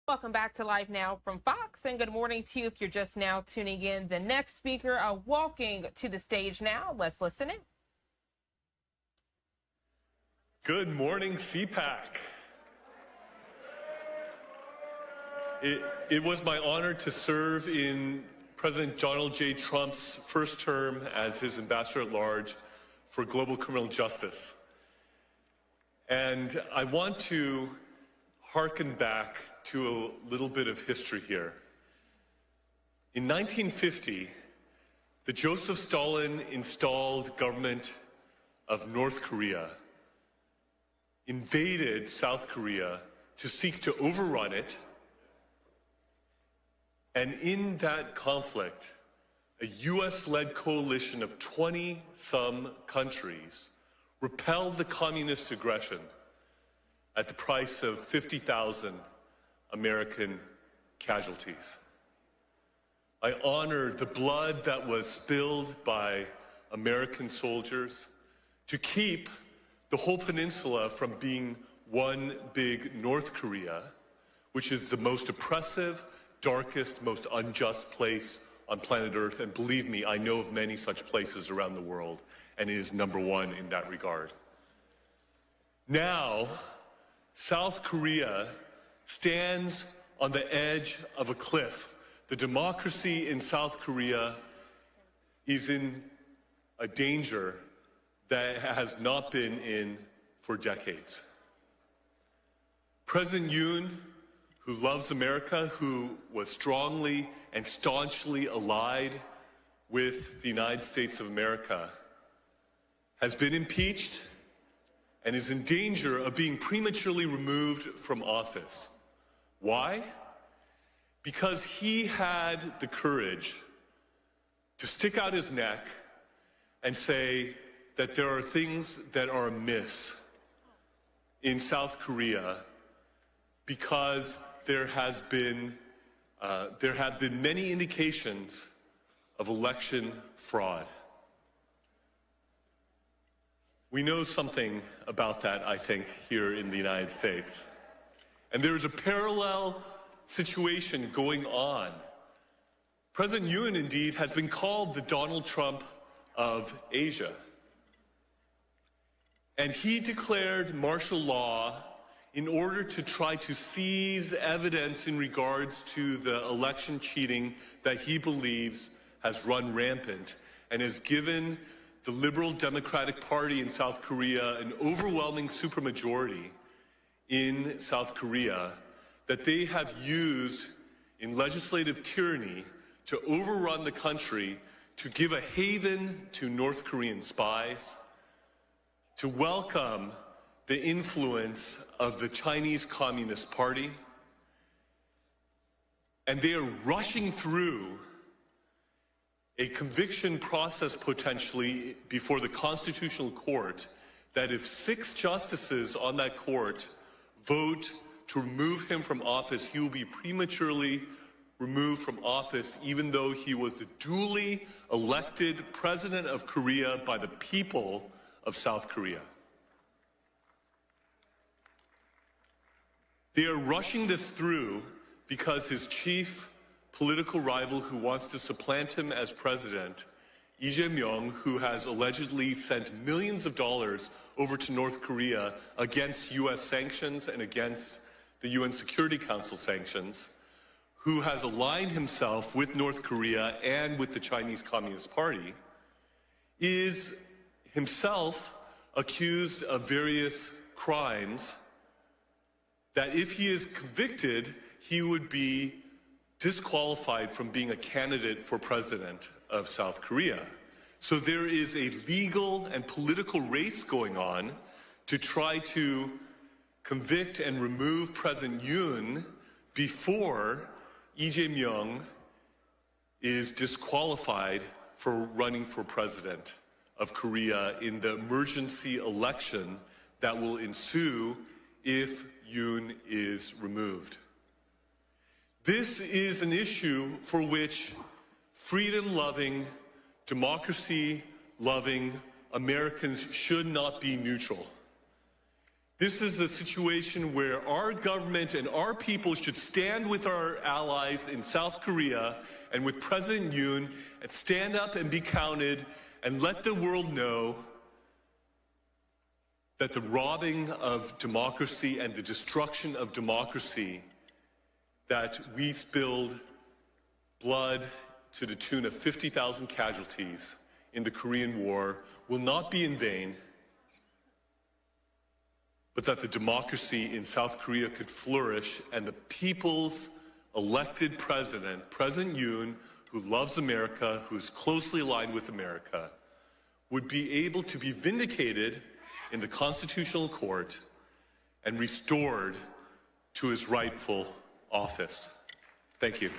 Welcome back to Live Now from Fox, and good morning to you if you're just now tuning in. The next speaker walking to the stage now. Let's listen in. Good morning, Cpac. It was my honor to serve in President Donald J. Trump's first term as his ambassador at large for global criminal justice. And I want to hearken back to a little bit of history here. In 1950, the Joseph Stalin installed government of North Korea invaded South Korea to seek to overrun it. And in that conflict, a US-led coalition of 20-some countries repelled the communist aggression at the price of 50,000 American casualties. I honor the blood that was spilled by American soldiers to keep the whole peninsula from being one big North Korea, which is the most oppressive, darkest, most unjust place on planet Earth. And believe me, I know of many such places around the world, and it is number one in that regard. Now, South Korea stands on the edge of a cliff. The democracy in South Korea is in a danger that has not been in for decades. President Yoon, who loves America, who was strongly and staunchly allied with the United States of America, has been impeached and is in danger of being prematurely removed from office. Why? Because he had the courage to stick out his neck and say that there are things that are amiss in South Korea because there have been many indications of election fraud. We know something about that, I think, here in the United States. And there's a parallel situation going on. President Yoon, indeed, has been called the Donald Trump of Asia. And he declared martial law in order to try to seize evidence in regards to the election cheating that he believes has run rampant and has given the Liberal Democratic Party in South Korea an overwhelming supermajority in South Korea that they have used in legislative tyranny to overrun the country, to give a haven to North Korean spies, to welcome the influence of the Chinese Communist Party. And they are rushing through a conviction process potentially before the Constitutional Court that if 6 justices on that court vote to remove him from office, he will be prematurely removed from office even though he was the duly elected president of Korea by the people of South Korea. They are rushing this through because his chief political rival who wants to supplant him as president, Lee Jae-myung, who has allegedly sent millions of dollars over to North Korea against US sanctions and against the UN Security Council sanctions, who has aligned himself with North Korea and with the Chinese Communist Party, is himself accused of various crimes that if he is convicted, he would be disqualified from being a candidate for president of South Korea. So there is a legal and political race going on to try to convict and remove President Yoon before Lee Jae-myung is disqualified for running for president of Korea in the emergency election that will ensue if Yoon is removed. This is an issue for which freedom-loving, democracy-loving Americans should not be neutral. This is a situation where our government and our people should stand with our allies in South Korea and with President Yoon and stand up and be counted and let the world know that the robbing of democracy and the destruction of democracy, that we spilled blood to the tune of 50,000 casualties in the Korean War, will not be in vain, but that the democracy in South Korea could flourish and the people's elected president, President Yoon, who loves America, who's closely aligned with America, would be able to be vindicated in the Constitutional Court and restored to his rightful office. Thank you.